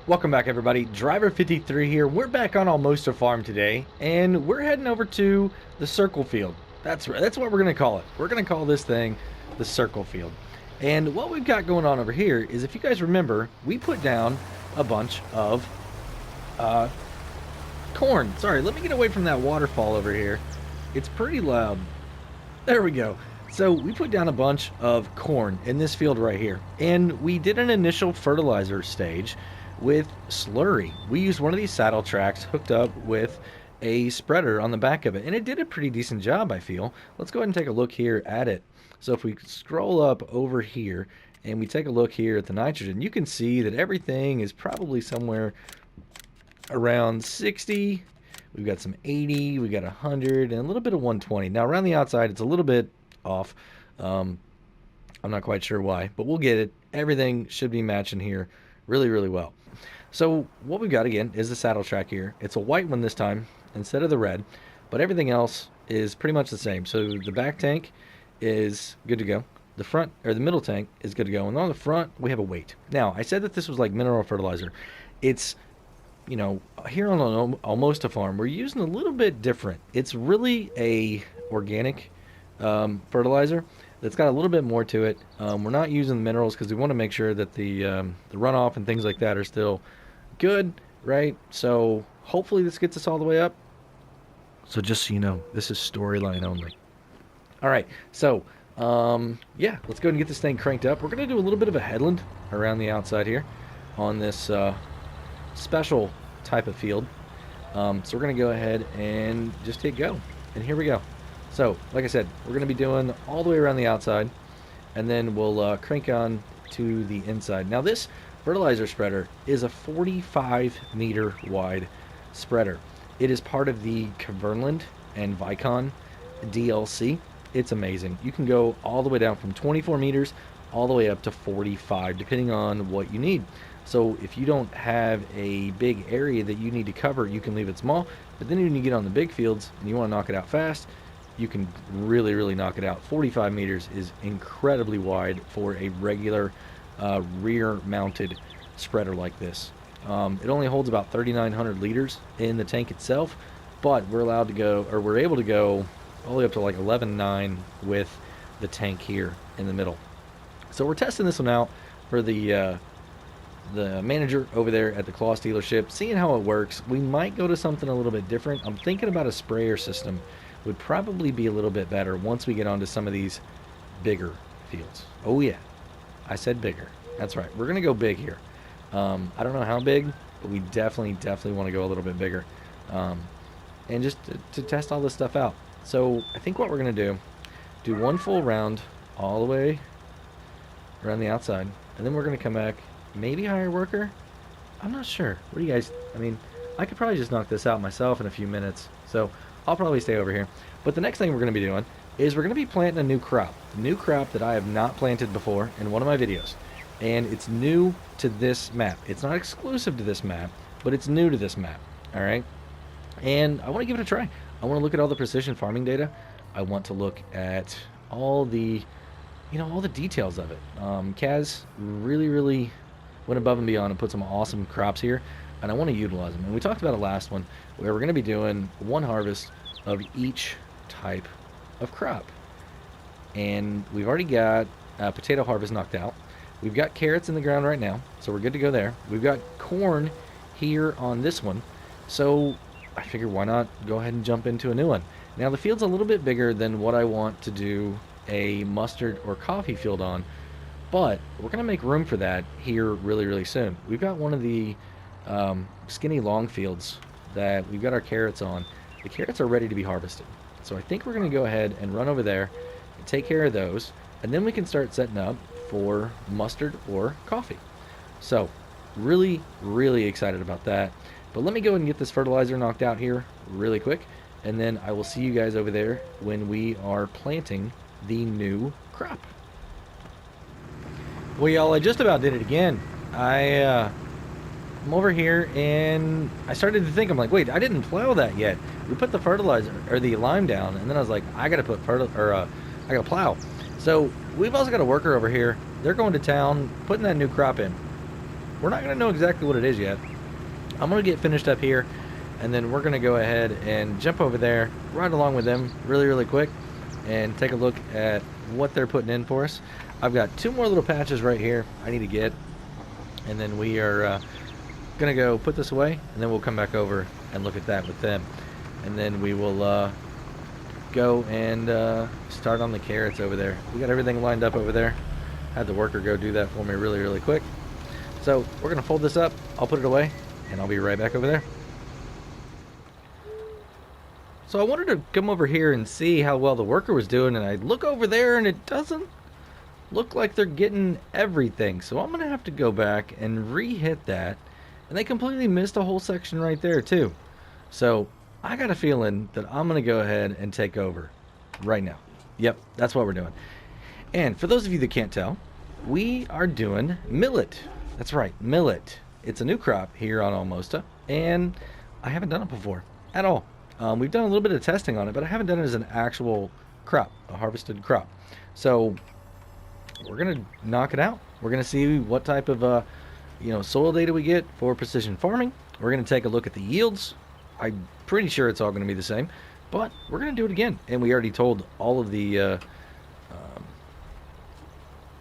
Welcome back, everybody. Driver 53 here. We're back on Almosta Farm today, and we're heading over to the circle field. That's what we're going to call it. We're going to call this thing the circle field. And what we've got going on over here is, if you guys remember, we put down a bunch of corn. Sorry, let me get away from that waterfall over here. It's pretty loud. There we go. So we put down a bunch of corn in this field right here, and we did an initial fertilizer stage with slurry. We used one of these saddle tracks hooked up with a spreader on the back of it, and it did a pretty decent job, I feel. Let's go ahead and take a look here at it. So if we scroll up over here and we take a look here at the nitrogen, you can see that everything is probably somewhere around 60. We've got some 80, we got 100, and a little bit of 120. Now around the outside, it's a little bit off. I'm not quite sure why, but we'll get it. Everything should be matching here really, really well. So what we've got again is the saddle track here. It's a white one this time instead of the red, but everything else is pretty much the same. So the back tank is good to go. The front, or the middle tank, is good to go. And on the front, we have a weight. Now, I said that this was like mineral fertilizer. It's, you know, here on Almosta Farm, we're using a little bit different. It's really a organic fertilizer that's got a little bit more to it. We're not using the minerals because we want to make sure that the runoff and things like that are still good, right? So hopefully this gets us all the way up. So just so you know, this is storyline only. All right, so yeah, let's go ahead and get this thing cranked up. We're going to do a little bit of a headland around the outside here on this special type of field. So we're going to go ahead and just hit go. And here we go. So, like I said, we're going to be doing all the way around the outside, and then we'll crank on to the inside. Now, this fertilizer spreader is a 45-meter wide spreader. It is part of the Kverneland and Vicon DLC. It's amazing. You can go all the way down from 24 meters all the way up to 45, depending on what you need. So if you don't have a big area that you need to cover, you can leave it small. But then when you get on the big fields and you want to knock it out fast, you can really, really knock it out. 45 meters is incredibly wide for a regular rear-mounted spreader like this. It only holds about 3,900 liters in the tank itself, but we're allowed to go, or we're able to go all the way up to like 11.9 with the tank here in the middle. So we're testing this one out for the manager over there at the Claas dealership, seeing how it works. We might go to something a little bit different. I'm thinking about a sprayer system. Would probably be a little bit better once we get onto some of these bigger fields. Oh yeah, I said bigger. That's right. We're gonna go big here. I don't know how big, but we definitely want to go a little bit bigger, and just to test all this stuff out. So I think what we're gonna do one full round all the way around the outside, and then we're gonna come back. Maybe hire a worker. I'm not sure. What do you guys? I mean, I could probably just knock this out myself in a few minutes. So I'll probably stay over here. But the next thing we're going to be doing is we're going to be planting a new crop. A new crop that I have not planted before in one of my videos. And it's new to this map. It's not exclusive to this map, but it's new to this map. Alright? And I want to give it a try. I want to look at all the precision farming data. I want to look at all the, all the details of it. Kaz really went above and beyond and put some awesome crops here. And I want to utilize them. And we talked about it last one, where we're going to be doing one harvest of each type of crop. And we've already got potato harvest knocked out. We've got carrots in the ground right now, so we're good to go there. We've got corn here on this one, so I figured why not go ahead and jump into a new one. Now the field's a little bit bigger than what I want to do a mustard or coffee field on, but we're going to make room for that here really soon. We've got one of the skinny long fields that we've got our carrots on. The carrots are ready to be harvested, so I think we're going to go ahead and run over there and take care of those, and then we can start setting up for mustard or coffee. So really excited about that. But let me go and get this fertilizer knocked out here really quick, and then I will see you guys over there when we are planting the new crop. Well, y'all, I just about did it again. I'm over here and I started to think, I'm like, wait, I didn't plow that yet. We put the fertilizer or the lime down, and then I was like, I gotta put I gotta plow. So we've also got a worker over here. They're going to town, putting that new crop in. we're not going to know exactly what it is yet. I'm going to get finished up here, and then we're going to go ahead and jump over there, right along with them really, really quick, and take a look at what they're putting in for us. I've got 2 more little patches right here I need to get, and then we are going to go put this away, and then we'll come back over and look at that with them. And then we will go and start on the carrots over there. We got everything lined up over there. Had the worker go do that for me really, really quick. So we're going to fold this up, I'll put it away, and I'll be right back over there. So I wanted to come over here and see how well the worker was doing, and I look over there and it doesn't look like they're getting everything. So I'm going to have to go back and re-hit that, and they completely missed a whole section right there too. So I got a feeling that I'm going to go ahead and take over right now. Yep, that's what we're doing. And for those of you that can't tell, we are doing millet. That's right, millet. It's a new crop here on Almosta, and I haven't done it before at all. We've done a little bit of testing on it, but I haven't done it as an actual crop, a harvested crop. So we're going to knock it out. We're going to see what type of soil data we get for precision farming. We're going to take a look at the yields. I'm pretty sure it's all going to be the same, but we're going to do it again. And we already told all of the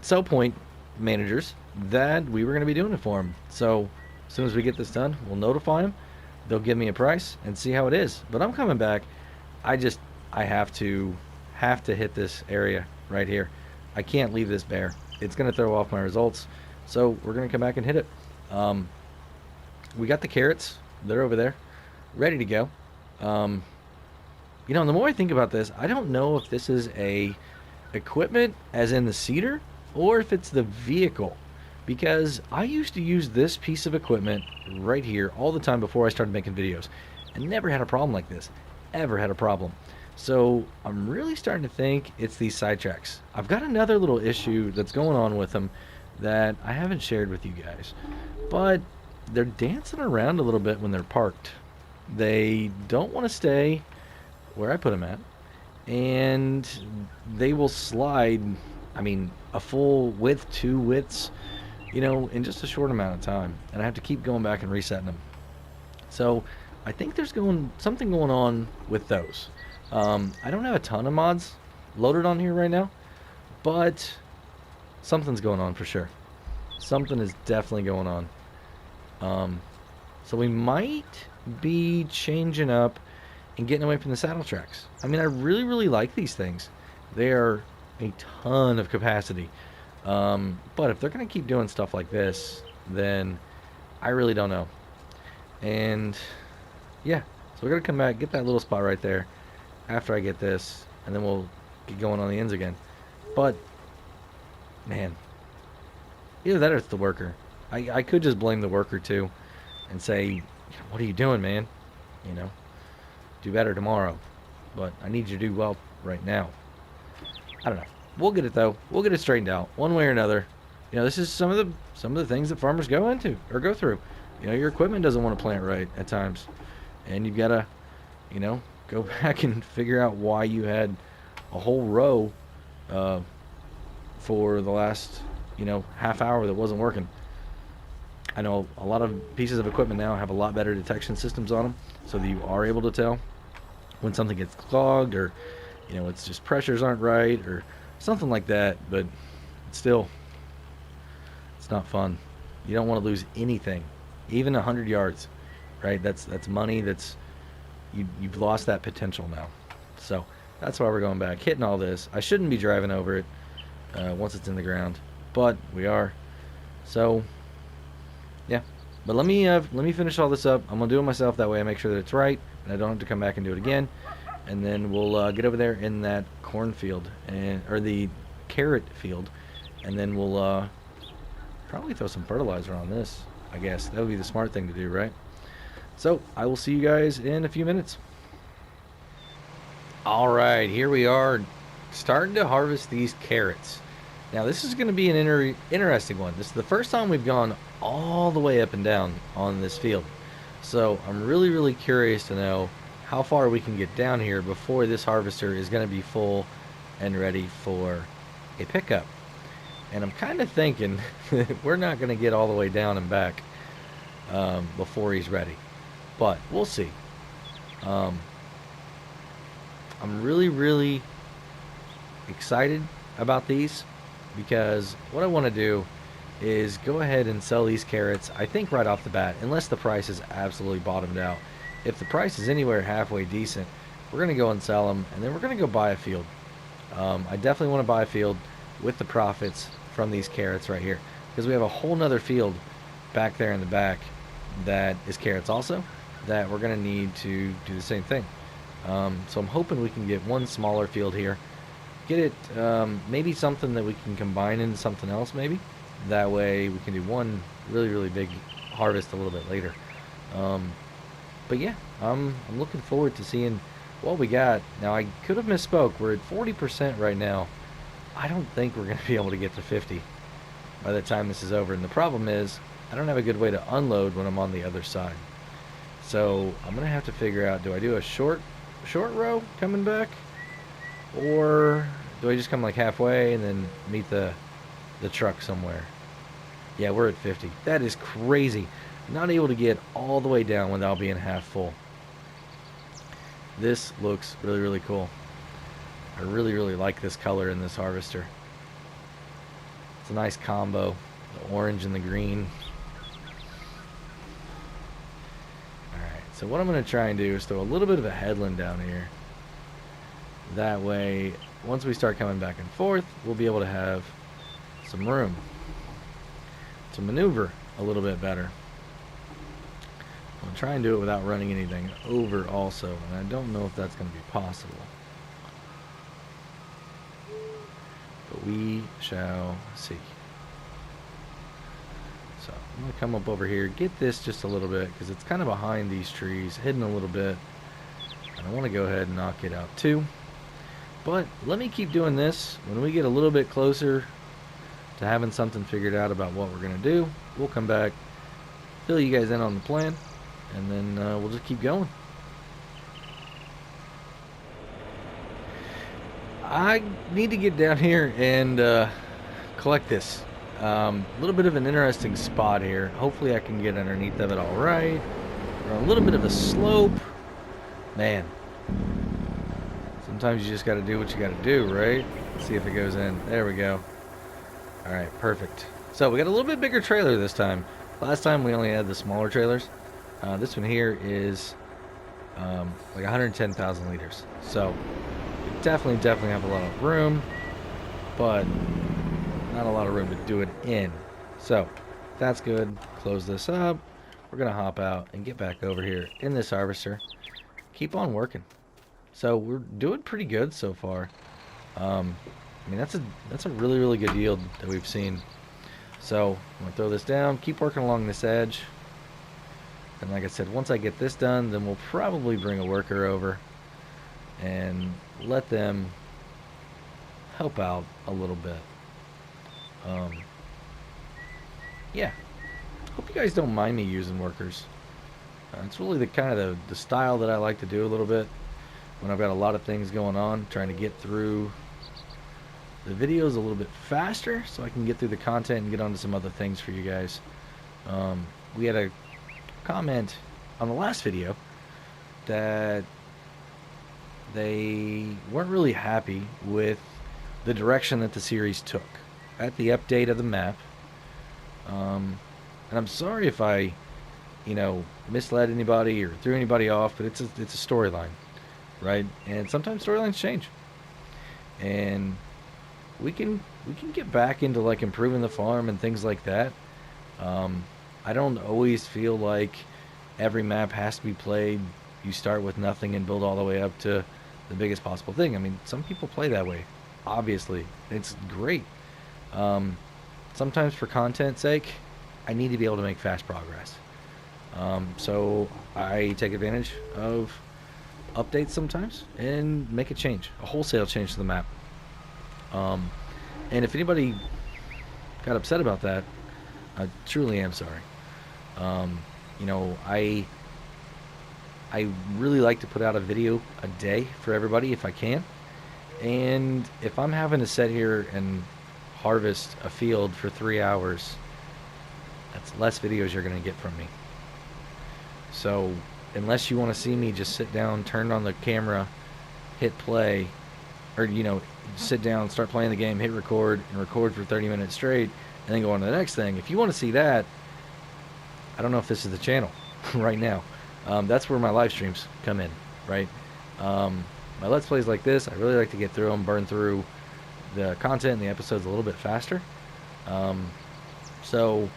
sell point managers that we were going to be doing it for them. So as soon as we get this done, we'll notify them. They'll give me a price and see how it is. But I'm coming back. I have to hit this area right here. I can't leave this bare. It's going to throw off my results. So we're going to come back and hit it. We got the carrots. They're over there, ready to go. The more I think about this, I don't know if this is a equipment as in the seeder or if it's the vehicle, because I used to use this piece of equipment right here all the time before I started making videos and never had a problem like this. Ever had a problem. So I'm really starting to think it's these sidetracks. I've got another little issue that's going on with them that I haven't shared with you guys, but they're dancing around a little bit when they're parked. They don't want to stay where I put them at, and they will slide, a full width, 2 widths, in just a short amount of time, and I have to keep going back and resetting them. So I think there's something going on with those. I don't have a ton of mods loaded on here right now, but something's going on for sure. Something is definitely going on. So we might be changing up and getting away from the saddle tracks. I really, really like these things. They are a ton of capacity. But if they're going to keep doing stuff like this, then I really don't know. And yeah, so we're going to come back, get that little spot right there after I get this, and then we'll get going on the ends again. But man, either that or it's the worker. I could just blame the worker too and say, what are you doing, man? Do better tomorrow. But I need you to do well right now. I don't know. We'll get it though. We'll get it straightened out one way or another. This is some of the things that farmers go through. Your equipment doesn't want to plant right at times, and you've got to, go back and figure out why you had a whole row for the last, half hour that wasn't working. I know a lot of pieces of equipment now have a lot better detection systems on them, so that you are able to tell when something gets clogged, or it's just pressures aren't right or something like that. But still, it's not fun. You don't want to lose anything, even 100 yards, right? That's money. You've lost that potential now. So that's why we're going back, hitting all this. I shouldn't be driving over it once it's in the ground, but we are. So yeah, but let me finish all this up. I'm gonna do it myself. That way I make sure that it's right, and I don't have to come back and do it again. And then we'll get over there in that cornfield or the carrot field, and then we'll probably throw some fertilizer on this. I guess that would be the smart thing to do, right? So I will see you guys in a few minutes. All right, here we are, starting to harvest these carrots. Now this is going to be an interesting one. This is the first time we've gone all the way up and down on this field. So I'm really, really curious to know how far we can get down here before this harvester is going to be full and ready for a pickup. And I'm kind of thinking we're not going to get all the way down and back before he's ready. But we'll see. I'm really, really excited about these because what I want to do is go ahead and sell these carrots, I think right off the bat, unless the price is absolutely bottomed out. If the price is anywhere halfway decent, we're going to go and sell them, and then we're going to go buy a field. I definitely want to buy a field with the profits from these carrots right here, because we have a whole nother field back there in the back that is carrots also, that we're going to need to do the same thing. So I'm hoping we can get one smaller field here, get it maybe something that we can combine into something else maybe. That way we can do one really, really big harvest a little bit later. But yeah, I'm looking forward to seeing what we got. Now, I could have misspoke. We're at 40% right now. I don't think we're going to be able to get to 50 by the time this is over. And the problem is, I don't have a good way to unload when I'm on the other side. So I'm going to have to figure out, do I do a short row coming back? Or do I just come like halfway and then meet the truck somewhere? Yeah, we're at 50. That is crazy. Not able to get all the way down without being half full. This looks really, really cool. I really, really like this color in this harvester. It's a nice combo, the orange and the green. Alright, so what I'm going to try and do is throw a little bit of a headland down here. That way, once we start coming back and forth, we'll be able to have some room to maneuver a little bit better. I'll try and do it without running anything over also, and I don't know if that's going to be possible. But we shall see. So I'm going to come up over here, get this just a little bit, because it's kind of behind these trees, hidden a little bit. And I want to go ahead and knock it out too. But let me keep doing this. When we get a little bit closer to having something figured out about what we're going to do, we'll come back, fill you guys in on the plan, and then we'll just keep going. I need to get down here and collect this. A little bit of an interesting spot here. Hopefully I can get underneath of it all right. We're on a little bit of a slope. Man, sometimes you just got to do what you got to do, right? Let's see if it goes in. There we go. All right, perfect. So we got a little bit bigger trailer this time. Last time we only had the smaller trailers. This one here is like 110,000 liters. So we definitely have a lot of room, but not a lot of room to do it in. So that's good. Close this up. We're gonna hop out and get back over here in this harvester. Keep on working. So we're doing pretty good so far. I mean, that's a really, really good yield that we've seen. So I'm gonna throw this down, keep working along this edge. And like I said, once I get this done, then we'll probably bring a worker over and let them help out a little bit. Yeah, hope you guys don't mind me using workers. It's really the kind of the style that I like to do a little bit when I've got a lot of things going on, trying to get through the videos a little bit faster so I can get through the content and get onto some other things for you guys. We had a comment on the last video that they weren't really happy with the direction that the series took at the update of the map. And I'm sorry if I, misled anybody or threw anybody off, but it's a storyline, right? And sometimes storylines change, and we can get back into like improving the farm and things like that. I don't always feel like every map has to be played. You start with nothing and build all the way up to the biggest possible thing. I mean, some people play that way. Obviously, it's great. Sometimes for content's sake, I need to be able to make fast progress. So I take advantage of updates sometimes and make a change, a wholesale change to the map. And if anybody got upset about that, I truly am sorry. I really like to put out a video a day for everybody if I can. And if I'm having to sit here and harvest a field for 3 hours, that's less videos you're going to get from me. So unless you want to see me just sit down, turn on the camera, hit play, or, you know, sit down, start playing the game, hit record, and record for 30 minutes straight, and then go on to the next thing. If you want to see that, I don't know if this is the channel right now. That's where my live streams come in, right? My Let's Plays like this, I really like to get through them, burn through the content and the episodes a little bit faster. So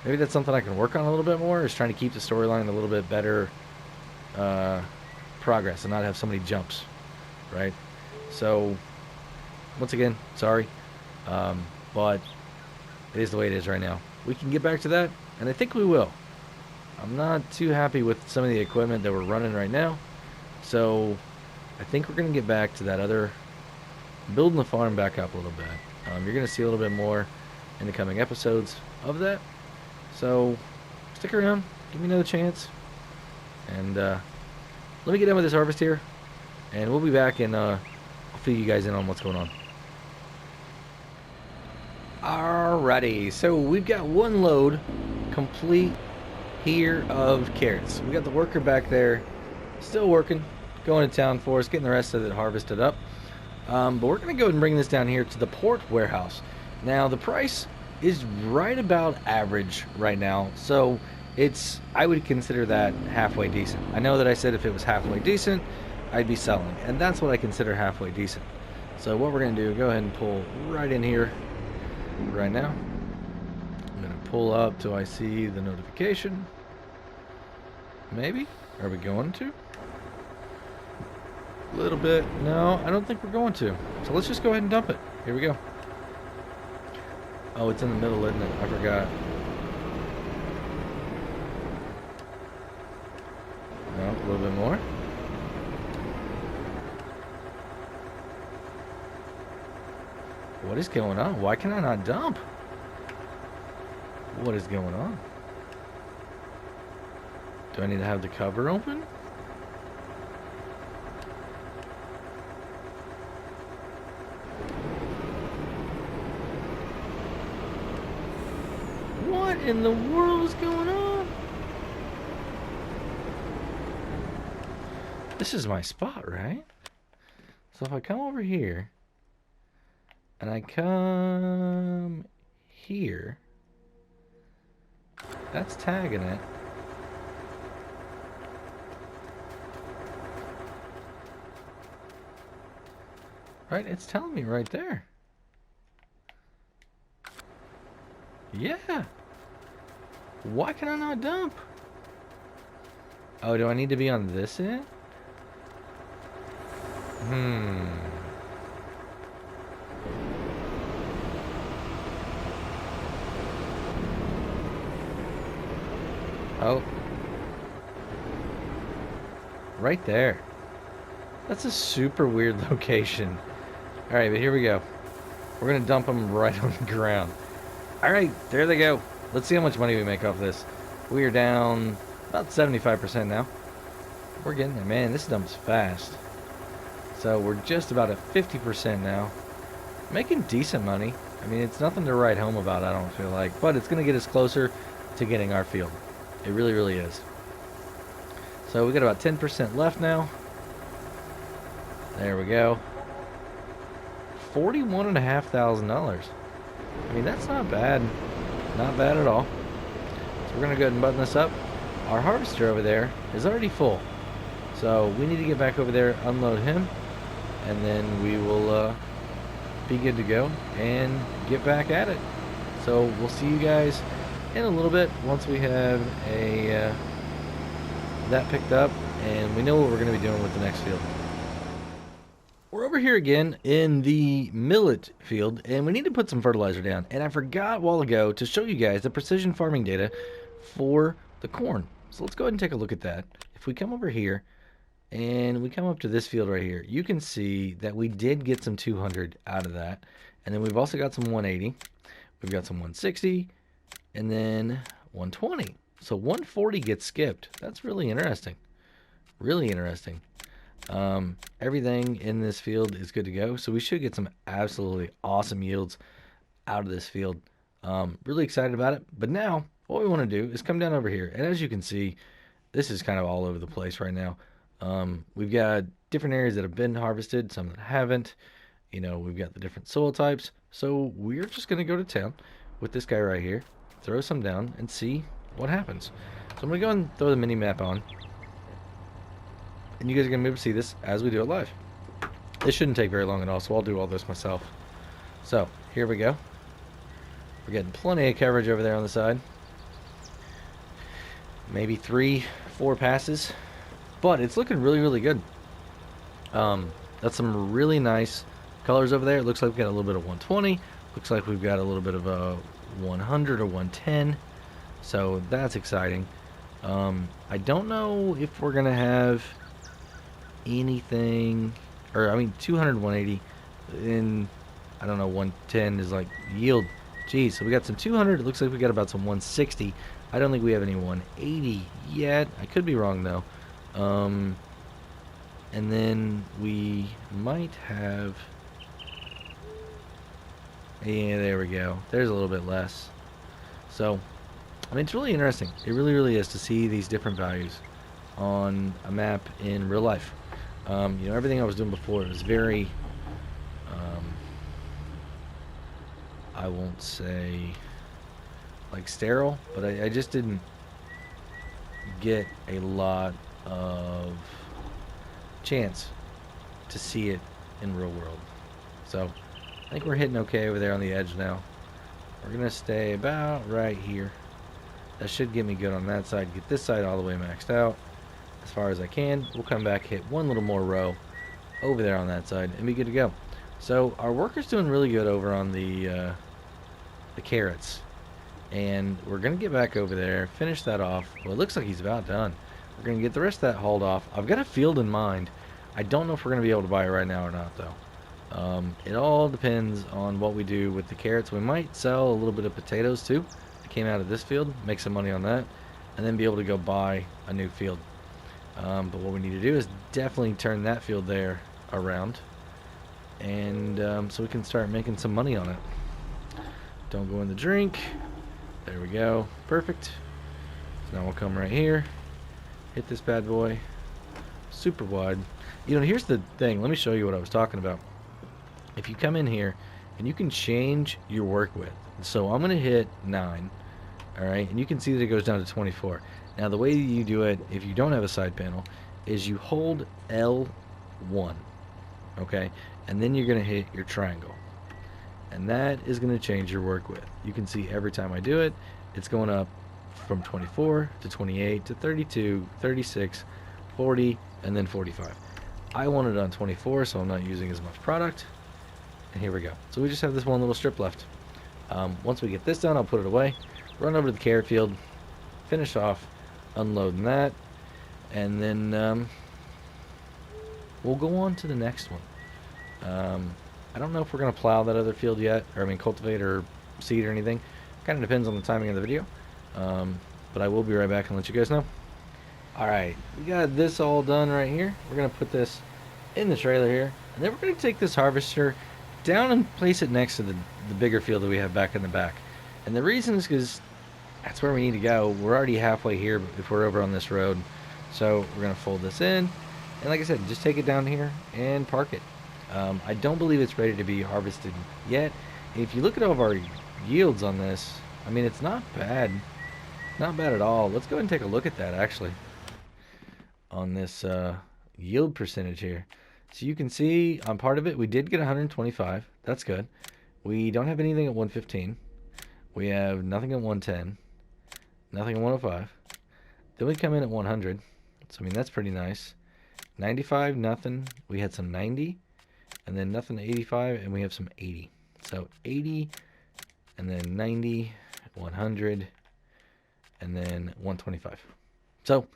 maybe that's something I can work on a little bit more, is trying to keep the storyline a little bit better progress and not have so many jumps, right? So once again, sorry, but it is the way it is right now. We can get back to that, and I think we will. I'm not too happy with some of the equipment that we're running right now, so I think we're going to get back to that other, building the farm back up a little bit. You're going to see a little bit more in the coming episodes of that, so stick around, give me another chance, and let me get done with this harvest here, and we'll be back, and I'll fill you guys in on what's going on. Alrighty, so we've got one load complete here of carrots. We got the worker back there still working, going to town for us, getting the rest of it harvested up. But we're going to go ahead and bring this down here to the port warehouse. Now the price is right about average right now, so it's, I would consider that halfway decent. I know that I said if it was halfway decent, I'd be selling, and that's what I consider halfway decent. So what we're going to do, go ahead and pull right in here right now. I'm going to pull up till I see the notification. Maybe? Are we going to? A little bit. No, I don't think we're going to. So let's just go ahead and dump it. Here we go. Oh, it's in the middle, isn't it? I forgot. No, a little bit more. What is going on? Why can I not dump? What is going on? Do I need to have the cover open? What in the world is going on? This is my spot, right? So if I come over here and I come here, that's tagging it. Right, it's telling me right there. Yeah. Why can I not dump? Oh, do I need to be on this end? Oh. Right there. That's a super weird location. Alright, but here we go. We're going to dump them right on the ground. Alright, there they go. Let's see how much money we make off this. We are down about 75% now. We're getting there. Man, this dumps fast. So we're just about at 50% now. Making decent money. I mean, it's nothing to write home about, I don't feel like. But it's going to get us closer to getting our field. It really, really is. So we got about 10% left now. There we go. $41,500. I mean, that's not bad. Not bad at all. So we're going to go ahead and button this up. Our harvester over there is already full. So we need to get back over there, unload him, and then we will be good to go and get back at it. So we'll see you guys in a little bit once we have a that picked up and we know what we're going to be doing with the next field. We're over here again in the millet field, and we need to put some fertilizer down. And I forgot a while ago to show you guys the precision farming data for the corn. So let's go ahead and take a look at that. If we come over here and we come up to this field right here, you can see that we did get some 200 out of that. And then we've also got some 180. We've got some 160 and then 120. So 140 gets skipped. That's really interesting. Really interesting. Everything in this field is good to go, so we should get some absolutely awesome yields out of this field. Really excited about it. But now, what we want to do is come down over here. And as you can see, this is kind of all over the place right now. We've got different areas that have been harvested, some that haven't. You know, we've got the different soil types. So we're just going to go to town with this guy right here, throw some down, and see what happens. So I'm going to go and throw the mini map on. And you guys are going to be able to see this as we do it live. This shouldn't take very long at all, so I'll do all this myself. So, here we go. We're getting plenty of coverage over there on the side. Maybe 3-4 passes. But it's looking really, really good. That's some really nice colors over there. It looks like we've got a little bit of 120. Looks like we've got a little bit of a 100 or 110. So that's exciting. I don't know if we're going to have anything, or I mean 200, 180, and I don't know, 110 is like yield. Geez, so we got some 200. It looks like we got about some 160. I don't think we have any 180 yet. I could be wrong though. And then we might have, yeah, there we go. There's a little bit less. So, I mean, it's really interesting. It really, really is to see these different values on a map in real life. You know, everything I was doing before, it was very, I won't say like sterile, but I just didn't get a lot of chance to see it in real world. So I think we're hitting okay over there on the edge now. We're gonna stay about right here. That should get me good on that side. Get this side all the way maxed out as far as I can. We'll come back, hit one little more row over there on that side, and be good to go. So our worker's doing really good over on the carrots, and we're gonna get back over there, finish that off. Well, it looks like he's about done. We're gonna get the rest of that hauled off. I've got a field in mind. I don't know if we're gonna be able to buy it right now or not though. It all depends on what we do with the carrots. We might sell a little bit of potatoes too that came out of this field, make some money on that, and then be able to go buy a new field. But what we need to do is definitely turn that field there around, and so we can start making some money on it. Don't go in the drink. There we go. Perfect. So now we'll come right here, hit this bad boy, super wide. You know, here's the thing. Let me show you what I was talking about. If you come in here and you can change your work width. So I'm going to hit 9. All right. And you can see that it goes down to 24. Now the way you do it, if you don't have a side panel, is you hold L1. Okay. And then you're going to hit your triangle. And that is going to change your work width. You can see every time I do it, it's going up from 24 to 28 to 32, 36, 40, and then 45. I want it on 24, so I'm not using as much product. And here we go. So we just have this one little strip left. Once we get this done, I'll put it away, run over to the carrot field, finish off unloading that, and then we'll go on to the next one. I don't know if we're going to plow that other field yet, or I mean cultivate or seed or anything. Kind of depends on the timing of the video. But I will be right back and let you guys know. Alright, we got this all done right here. We're going to put this in the trailer here, and then we're going to take this harvester down and place it next to the bigger field that we have back in the back. And the reason is because that's where we need to go. We're already halfway here if we're over on this road. So we're going to fold this in, and like I said, just take it down here and park it. I don't believe it's ready to be harvested yet. If you look at all of our yields on this, I mean, it's not bad. Not bad at all. Let's go ahead and take a look at that, actually, on this yield percentage here. So you can see on part of it, we did get 125. That's good. We don't have anything at 115. We have nothing at 110. Nothing at 105. Then we come in at 100. So, I mean, that's pretty nice. 95, nothing. We had some 90. And then nothing to 85, and we have some 80. So 80, and then 90, 100, and then 125. So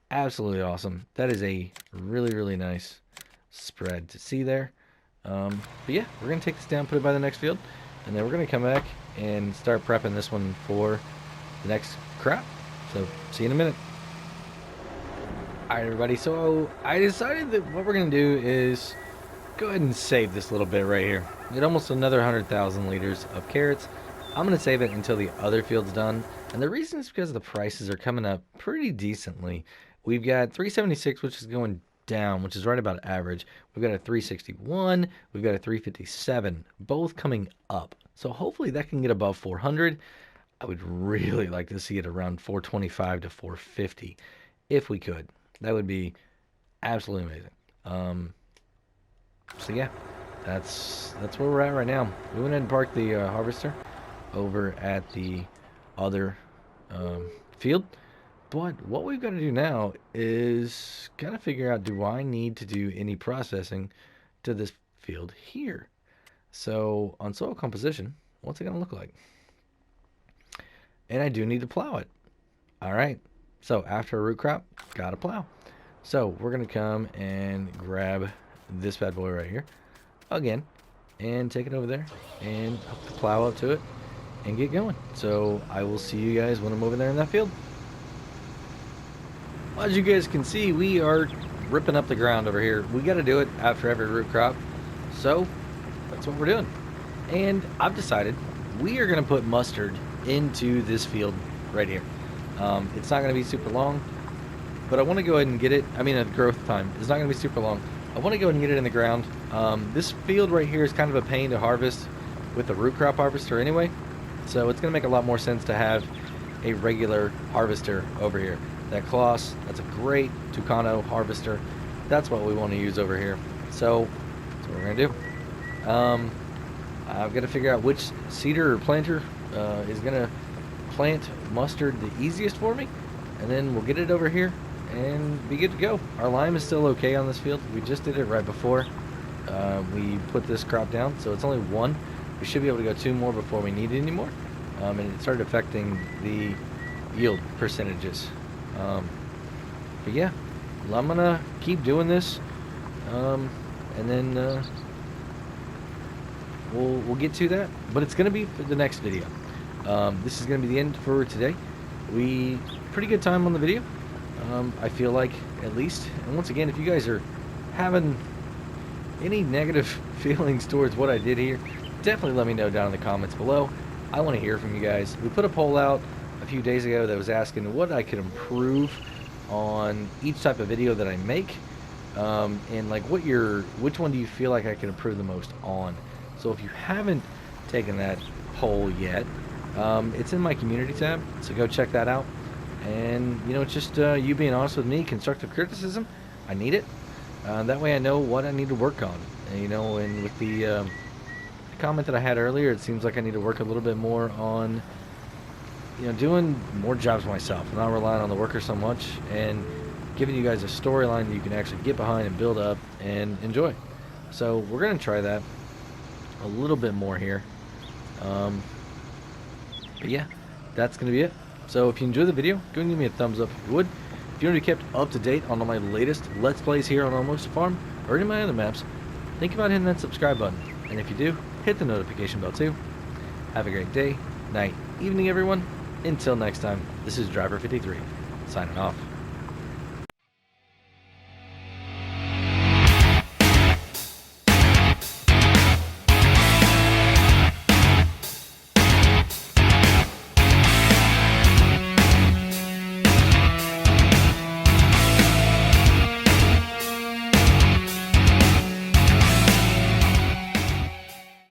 absolutely awesome. That is a really, really nice spread to see there. But yeah, we're going to take this down, put it by the next field, and then we're going to come back and start prepping this one for the next crop. So see you in a minute. All right, everybody. So I decided that what we're going to do is go ahead and save this little bit right here. Get almost another 100,000 liters of carrots. I'm going to save it until the other field's done. And the reason is because the prices are coming up pretty decently. We've got 376, which is going down, which is right about average. We've got a 361. We've got a 357, both coming up. So hopefully that can get above 400. I would really like to see it around 425 to 450 if we could. That would be absolutely amazing. So yeah, that's where we're at right now. We went ahead and parked the harvester over at the other field. But what we've got to do now is kind of figure out, do I need to do any processing to this field here? So on soil composition, what's it going to look like? And I do need to plow it. All right. So after a root crop, got to plow. So we're going to come and grab this bad boy right here again and take it over there and hook the plow up to it and get going. So I will see you guys when I'm over there in that field. As you guys can see, we are ripping up the ground over here. We got to do it after every root crop. So that's what we're doing. And I've decided we are going to put mustard into this field right here. It's not going to be super long, but I want to go ahead and get it. I mean, the growth time is not going to be super long. I want to go ahead and get it in the ground. This field right here is kind of a pain to harvest with the root crop harvester anyway. So it's going to make a lot more sense to have a regular harvester over here. That Kloss, that's a great Tucano harvester. That's what we want to use over here. So that's what we're going to do. I've got to figure out which seeder or planter is going to plant mustard the easiest for me. And then we'll get it over here and be good to go. Our lime is still okay on this field. We just did it right before we put this crop down, so it's only one. We should be able to go two more before we need it anymore. And it started affecting the yield percentages. But yeah, I'm gonna keep doing this, and then we'll get to that. But it's gonna be for the next video. This is gonna be the end for today. Pretty good time on the video. I feel like, at least. And once again, if you guys are having any negative feelings towards what I did here, definitely let me know down in the comments below. I want to hear from you guys. We put a poll out a few days ago that was asking what I could improve on each type of video that I make, and like which one do you feel like I could improve the most on. So if you haven't taken that poll yet, it's in my community tab, so go check that out. And you know, it's just you being honest with me, constructive criticism. I need it. That way I know what I need to work on. And, you know, and with the comment that I had earlier, it seems like I need to work a little bit more on, you know, doing more jobs myself, not relying on the worker so much, and giving you guys a storyline that you can actually get behind and build up and enjoy. So we're going to try that a little bit more here. But yeah, that's going to be it. So if you enjoyed the video, go ahead and give me a thumbs up if you would. If you want to be kept up to date on all my latest Let's Plays here on Almosta Farm or any of my other maps, think about hitting that subscribe button. And if you do, hit the notification bell too. Have a great day, night, evening everyone. Until next time, this is Driver 53, signing off.